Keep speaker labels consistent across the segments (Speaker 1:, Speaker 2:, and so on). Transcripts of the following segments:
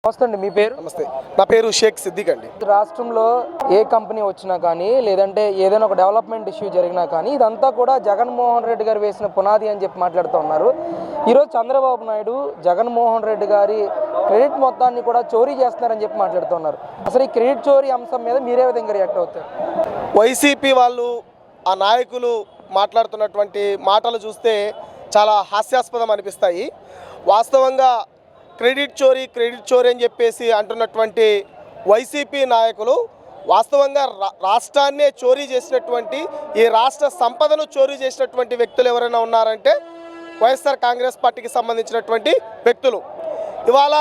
Speaker 1: నమస్తే మీ పేరు?
Speaker 2: నమస్తే, నా పేరు షేక్ సిద్దిక్ అండి.
Speaker 1: రాష్ట్రంలో ఏ కంపెనీ వచ్చినా కానీ లేదంటే ఏదైనా ఒక డెవలప్మెంట్ ఇష్యూ జరిగినా కానీ ఇదంతా కూడా జగన్మోహన్ రెడ్డి గారు వేసిన పునాది అని చెప్పి మాట్లాడుతూ ఉన్నారు. ఈరోజు చంద్రబాబు నాయుడు జగన్మోహన్ రెడ్డి గారి క్రెడిట్ మొత్తాన్ని కూడా చోరీ చేస్తున్నారని చెప్పి మాట్లాడుతూ ఉన్నారు. అసలు ఈ క్రెడిట్ చోరీ అంశం మీద మీరే విధంగా రియాక్ట్ అవుతారు?
Speaker 2: వైసీపీ వాళ్ళు ఆ నాయకులు మాట్లాడుతున్నటువంటి మాటలు చూస్తే చాలా హాస్యాస్పదం అనిపిస్తాయి. వాస్తవంగా క్రెడిట్ చోరీ అని చెప్పేసి అంటున్నటువంటి వైసీపీ నాయకులు వాస్తవంగా రాష్ట్రాన్నే చోరీ చేసినటువంటి, ఈ రాష్ట్ర సంపదను చోరీ చేసినటువంటి వ్యక్తులు ఎవరైనా ఉన్నారంటే వైఎస్ఆర్ కాంగ్రెస్ పార్టీకి సంబంధించినటువంటి వ్యక్తులు. ఇవాళ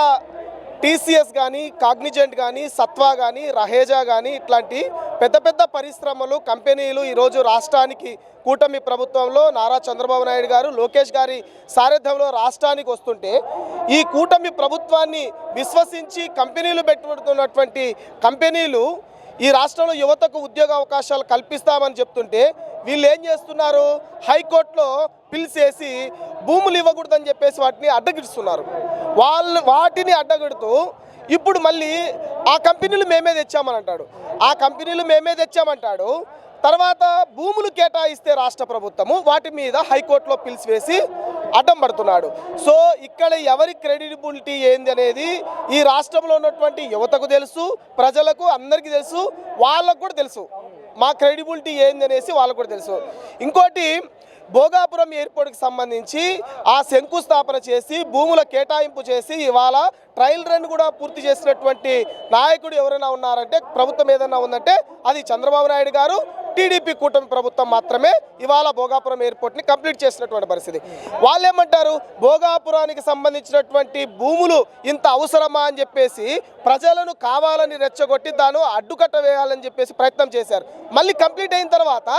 Speaker 2: టీసీఎస్ కానీ, కాగ్నిజెంట్ కానీ, సత్వా కానీ, రహేజా కానీ ఇట్లాంటి పెద్ద పెద్ద పరిశ్రమలు, కంపెనీలు ఈరోజు రాష్ట్రానికి కూటమి ప్రభుత్వంలో నారా చంద్రబాబు నాయుడు గారు, లోకేష్ గారి సారథ్యంలో రాష్ట్రానికి వస్తుంటే ఈ కూటమి ప్రభుత్వాన్ని విశ్వసించి కంపెనీలు పెట్టుబడుతున్నటువంటి కంపెనీలు ఈ రాష్ట్రంలో యువతకు ఉద్యోగ అవకాశాలు కల్పిస్తామని చెప్తుంటే వీళ్ళు ఏం చేస్తున్నారు? హైకోర్టులో పిలిచేసి భూములు ఇవ్వకూడదని చెప్పేసి వాటిని అడ్డగిస్తున్నారు. వాటిని అడ్డగిడుతూ ఇప్పుడు మళ్ళీ ఆ కంపెనీలు మేమే తెచ్చామంటాడు. తర్వాత భూములు కేటాయిస్తే రాష్ట్ర ప్రభుత్వము వాటి మీద హైకోర్టులో పిలిచివేసి అడ్డం పడుతున్నాడు. సో ఇక్కడ ఎవరి క్రెడిబిలిటీ ఏంది అనేది ఈ రాష్ట్రంలో ఉన్నటువంటి యువతకు తెలుసు, ప్రజలకు అందరికీ తెలుసు, వాళ్ళకు కూడా తెలుసు మా క్రెడిబిలిటీ ఏంది అనేసి వాళ్ళకు కూడా తెలుసు. ఇంకోటి, భోగాపురం ఎయిర్పోర్ట్కి సంబంధించి ఆ శంకుస్థాపన చేసి భూముల కేటాయింపు చేసి ఇవాళ ట్రయల్ రన్ కూడా పూర్తి చేసినటువంటి నాయకుడు ఎవరైనా ఉన్నారంటే, ప్రభుత్వం ఏదైనా ఉందంటే అది చంద్రబాబు నాయుడు గారు, టీడీపీ కూటమి ప్రభుత్వం మాత్రమే ఇవాళ భోగాపురం ఎయిర్పోర్ట్ని కంప్లీట్ చేసినటువంటి పరిస్థితి. వాళ్ళు ఏమంటారు? భోగాపురానికి సంబంధించినటువంటి భూములు ఇంత అవసరమా అని చెప్పేసి ప్రజలను కావాలని రెచ్చగొట్టి దాన్ని అడ్డుకట్ట వేయాలని చెప్పేసి ప్రయత్నం చేశారు. మళ్ళీ కంప్లీట్ అయిన తర్వాత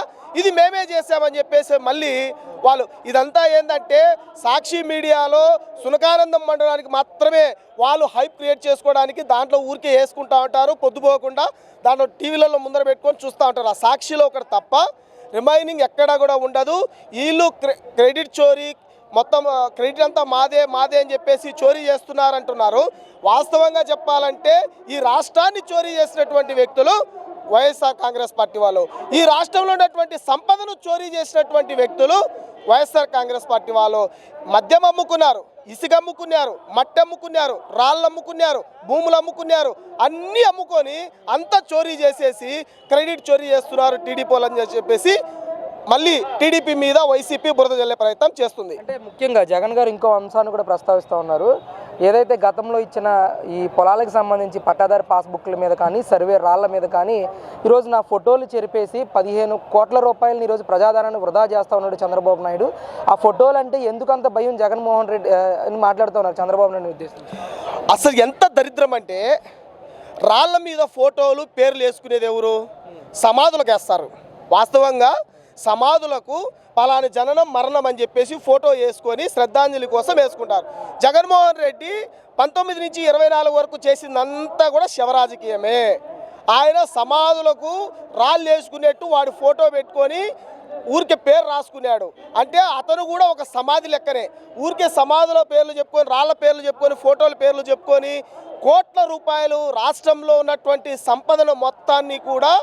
Speaker 2: ఇది మేమే చేసామని చెప్పేసి మళ్ళీ వాళ్ళు ఇదంతా ఏంటంటే సాక్షి మీడియాలో సునకానందం మండలానికి మాత్రమే వాళ్ళు హైప్ క్రియేట్ చేసుకోవడానికి దాంట్లో ఊరికే వేసుకుంటూ ఉంటారు. పొద్దుపోకుండా దాంట్లో టీవీలలో ముందర పెట్టుకొని చూస్తూ ఉంటారు. ఆ సాక్షిలో ఒకటి తప్ప రిమైనింగ్ ఎక్కడా కూడా ఉండదు. వీళ్ళు క్రెడిట్ చోరీ, మొత్తం క్రెడిట్ అంతా మాదే అని చెప్పేసి చోరీ చేస్తున్నారంటున్నారు. వాస్తవంగా చెప్పాలంటే ఈ రాష్ట్రాన్ని చోరీ చేసినటువంటి వ్యక్తులు వైఎస్ఆర్ కాంగ్రెస్ పార్టీ వాళ్ళు. ఈ రాష్ట్రంలో ఉన్నటువంటి సంపదను చోరీ చేసినటువంటి వ్యక్తులు వైఎస్ఆర్ కాంగ్రెస్ పార్టీ వాళ్ళు. మద్యం అమ్ముకున్నారు, ఇసుక అమ్ముకున్నారు, మట్టి అమ్ముకున్నారు, రాళ్ళు అమ్ముకున్నారు, భూములు అమ్ముకున్నారు, అన్నీ అమ్ముకొని అంతా చోరీ చేసేసి క్రెడిట్ చోరీ చేస్తున్నారు టీడీపీ అని చెప్పేసి మళ్ళీ టీడీపీ మీద వైసీపీ బురద జల్లే ప్రయత్నం చేస్తుంది.
Speaker 1: అంటే ముఖ్యంగా జగన్ గారు ఇంకో అంశాన్ని కూడా ప్రస్తావిస్తూ ఉన్నారు. ఏదైతే గతంలో ఇచ్చిన ఈ పొలాలకు సంబంధించి పట్టాదారి పాస్బుక్ల మీద కానీ, సర్వే రాళ్ల మీద కానీ ఈరోజు నా ఫోటోలు చెరిపేసి 15 కోట్ల రూపాయలని ఈరోజు ప్రజాధనాన్ని వృధా చేస్తూ ఉన్నాడు చంద్రబాబు నాయుడు. ఆ ఫోటోలు అంటే ఎందుకంత భయం జగన్మోహన్ రెడ్డి అని మాట్లాడుతూ ఉన్నారు చంద్రబాబు నాయుడు ఉద్దేశం.
Speaker 2: అసలు ఎంత దరిద్రం అంటే, రాళ్ల మీద ఫోటోలు పేర్లు వేసుకునేది ఎవరు? సమాధులకు వేస్తారు. వాస్తవంగా సమాధులకు పలాని జననం మరణం అని చెప్పేసి ఫోటో వేసుకొని శ్రద్ధాంజలి కోసం వేసుకుంటారు. జగన్మోహన్ రెడ్డి 19 నుంచి 24 వరకు చేసిందంతా కూడా శివరాజకీయమే. ఆయన సమాధులకు రాళ్ళు వేసుకునేట్టు వాడి ఫోటో పెట్టుకొని ఊరికే పేరు రాసుకున్నాడు. అంటే అతను కూడా ఒక సమాధి లెక్కనే. ఊరికే సమాధుల పేర్లు చెప్పుకొని, రాళ్ల పేర్లు చెప్పుకొని, ఫోటోల పేర్లు చెప్పుకొని కోట్ల రూపాయలు రాష్ట్రంలో ఉన్నటువంటి సంపదను మొత్తాన్ని కూడా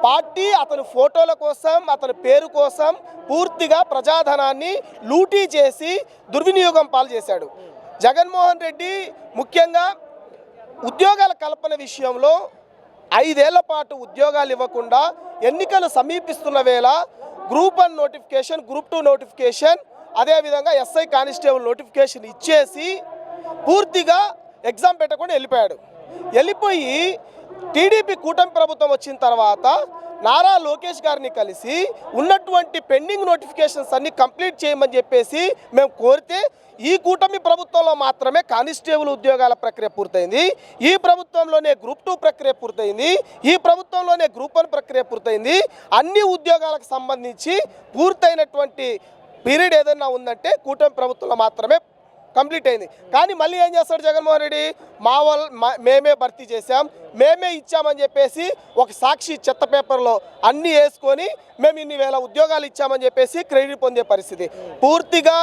Speaker 2: పార్టీ అతని ఫోటోల కోసం, అతని పేరు కోసం పూర్తిగా ప్రజాధనాన్ని లూటీ చేసి దుర్వినియోగం పాలు చేశాడు. జగన్మోహన్ రెడ్డి ముఖ్యంగా ఉద్యోగాల కల్పన విషయంలో 5 ఏళ్ల పాటు ఉద్యోగాలు ఇవ్వకుండా ఎన్నికలు సమీపిస్తున్న వేళ గ్రూప్ 1 నోటిఫికేషన్, గ్రూప్ 2 నోటిఫికేషన్, అదేవిధంగా ఎస్ఐ కానిస్టేబుల్ నోటిఫికేషన్ ఇచ్చేసి పూర్తిగా ఎగ్జామ్ పెట్టకుండా వెళ్ళిపోయి టీడీపీ కూటమి ప్రభుత్వం వచ్చిన తర్వాత నారా లోకేష్ గారిని కలిసి ఉన్నటువంటి పెండింగ్ నోటిఫికేషన్స్ అన్ని కంప్లీట్ చేయమని చెప్పేసి మేము కోరితే ఈ కూటమి ప్రభుత్వంలో మాత్రమే కానిస్టేబుల్ ఉద్యోగాల ప్రక్రియ పూర్తయింది, ఈ ప్రభుత్వంలోనే గ్రూప్ 2 ప్రక్రియ పూర్తయింది, ఈ ప్రభుత్వంలోనే గ్రూప్ 1 ప్రక్రియ పూర్తయింది. అన్ని ఉద్యోగాలకు సంబంధించి పూర్తయినటువంటి పీరియడ్ ఏదైనా ఉందంటే కూటమి ప్రభుత్వంలో మాత్రమే కంప్లీట్ అయింది. కానీ మళ్ళీ ఏం చేస్తాడు జగన్మోహన్ రెడ్డి? మేమే భర్తీ చేశాం, మేమే ఇచ్చామని చెప్పేసి ఒక సాక్షి చెత్త పేపర్లో అన్నీ వేసుకొని మేము ఇన్ని వేల ఉద్యోగాలు ఇచ్చామని చెప్పేసి క్రెడిట్ పొందే పరిస్థితి. పూర్తిగా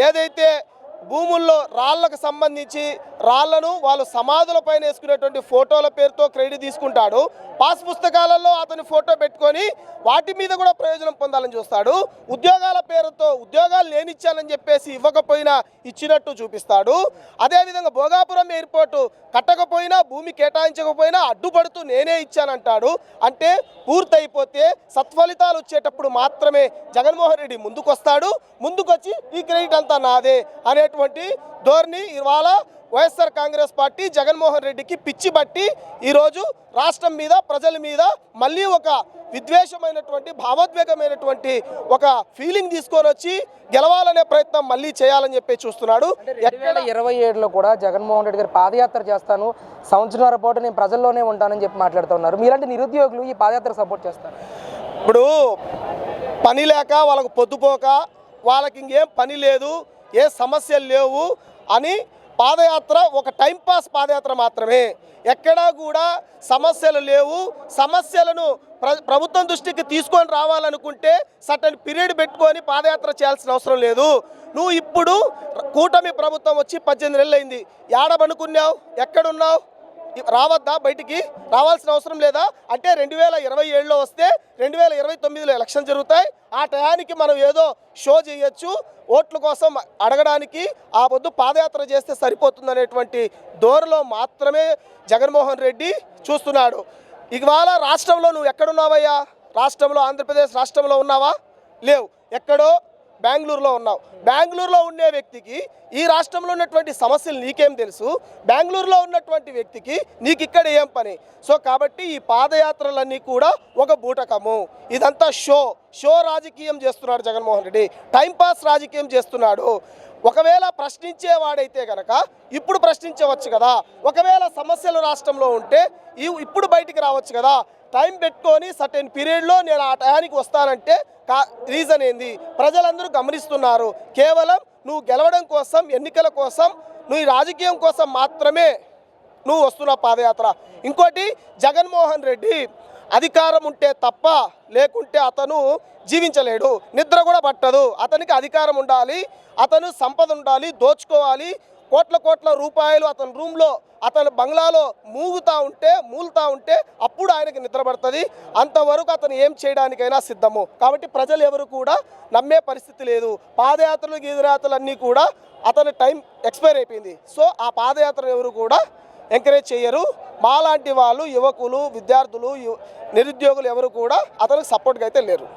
Speaker 2: ఏదైతే భూముల్లో రాళ్లకు సంబంధించి రాళ్లను వాళ్ళు సమాధుల పైన వేసుకునేటువంటి ఫోటోల పేరుతో క్రెడిట్ తీసుకుంటాడు. పాస్ పుస్తకాలలో అతని ఫోటో పెట్టుకొని వాటి మీద కూడా ప్రయోజనం పొందాలని చూస్తాడు. ఉద్యోగాల పేరుతో ఉద్యోగాలు నేనిచ్చానని చెప్పేసి ఇవ్వకపోయినా ఇచ్చినట్టు చూపిస్తాడు. అదేవిధంగా భోగాపురం ఎయిర్పోర్టు కట్టకపోయినా భూమి కేటాయించకపోయినా అడ్డుపడుతూ నేనే ఇచ్చానంటాడు. అంటే పూర్తయిపోతే సత్ఫలితాలు వచ్చేటప్పుడు మాత్రమే జగన్మోహన్ రెడ్డి ముందుకొస్తాడు. ముందుకొచ్చి ఈ క్రెడిట్ అంతా నాదే అనేటువంటి ధోరణి ఇవాళ వైఎస్ఆర్ కాంగ్రెస్ పార్టీ జగన్మోహన్ రెడ్డికి పిచ్చి బట్టి ఈరోజు రాష్ట్రం మీద ప్రజల మీద మళ్ళీ ఒక విద్వేషమైనటువంటి భావోద్వేగమైనటువంటి ఒక ఫీలింగ్ తీసుకొని వచ్చి గెలవాలనే ప్రయత్నం మళ్ళీ చేయాలని చెప్పి చూస్తున్నాడు.
Speaker 1: 2027లో కూడా జగన్మోహన్ రెడ్డి గారు పాదయాత్ర చేస్తాను, సంవత్సరాల పాటు నేను ప్రజల్లోనే ఉంటానని చెప్పి మాట్లాడుతున్నారు. మీలాంటి నిరుద్యోగులు ఈ పాదయాత్ర సపోర్ట్ చేస్తారు?
Speaker 2: ఇప్పుడు పని లేక వాళ్ళకు పొద్దుపోక వాళ్ళకి ఇంకేం పని లేదు, ఏ సమస్యలు లేవు అని పాదయాత్ర ఒక టైంపాస్ పాదయాత్ర మాత్రమే. ఎక్కడా కూడా సమస్యలు లేవు. సమస్యలను ప్రభుత్వం దృష్టికి తీసుకొని రావాలనుకుంటే సర్టన్ పీరియడ్ పెట్టుకొని పాదయాత్ర చేయాల్సిన అవసరం లేదు. నువ్వు ఇప్పుడు కూటమి ప్రభుత్వం వచ్చి 18 నెలలు అయింది. ఏడబనుకున్నావు? ఎక్కడున్నావు? రావద్దా? బయటికి రావాల్సిన అవసరం లేదా? అంటే 2027లో వస్తే 2029లో ఎలక్షన్ జరుగుతాయి. ఆ టయానికి మనం ఏదో షో చేయొచ్చు, ఓట్ల కోసం అడగడానికి ఆ పొద్దు పాదయాత్ర చేస్తే సరిపోతుందనేటువంటి ధోరణిలో మాత్రమే జగన్మోహన్ రెడ్డి చూస్తున్నాడు. ఇవాళ రాష్ట్రంలో నువ్వు ఎక్కడున్నావయ్యా? రాష్ట్రంలో ఆంధ్రప్రదేశ్ రాష్ట్రంలో ఉన్నావా? లేవు. ఎక్కడో బెంగళూరులో ఉన్నావు. బెంగళూరులో ఉండే వ్యక్తికి ఈ రాష్ట్రంలో ఉన్నటువంటి సమస్యలు నీకేం తెలుసు? బెంగళూరులో ఉన్నటువంటి వ్యక్తికి నీకు ఇక్కడ ఏం పని? సో కాబట్టి ఈ పాదయాత్రలన్నీ కూడా ఒక బూటకము. ఇదంతా షో రాజకీయం చేస్తున్నాడు జగన్మోహన్ రెడ్డి. టైంపాస్ రాజకీయం చేస్తున్నాడు. ఒకవేళ ప్రశ్నించేవాడైతే కనుక ఇప్పుడు ప్రశ్నించవచ్చు కదా. ఒకవేళ సమస్యలు రాష్ట్రంలో ఉంటే ఇప్పుడు బయటికి రావచ్చు కదా. టైం పెట్టుకొని సర్టెన్ పీరియడ్లో నేను ఆ టయానికి వస్తానంటే రీజన్ ఏంది? ప్రజలందరూ గమనిస్తున్నారు. కేవలం నువ్వు గెలవడం కోసం, ఎన్నికల కోసం, నువ్వు ఈ రాజకీయం కోసం మాత్రమే నువ్వు వస్తున్న పాదయాత్ర. ఇంకోటి, జగన్మోహన్ రెడ్డి అధికారం ఉంటే తప్ప లేకుంటే అతను జీవించలేడు, నిద్ర కూడా పట్టదు. అతనికి అధికారం ఉండాలి, అతను సంపద ఉండాలి, దోచుకోవాలి. కోట్ల రూపాయలు అతని రూమ్లో, అతని బంగ్లాలో మూలుతా ఉంటే అప్పుడు ఆయనకి నిద్ర పడుతుంది. అంతవరకు అతను ఏం చేయడానికైనా సిద్ధము. కాబట్టి ప్రజలు ఎవరు కూడా నమ్మే పరిస్థితి లేదు. పాదయాత్రలు గీదయాత్రలు అన్నీ కూడా అతని టైం ఎక్స్పైర్ అయిపోయింది. సో ఆ పాదయాత్రను ఎవరు కూడా ఎంకరేజ్ చేయరు. మాలాంటి వాళ్ళు, యువకులు, విద్యార్థులు, నిరుద్యోగులు ఎవరు కూడా అతనికి సపోర్ట్గా అయితే లేరు.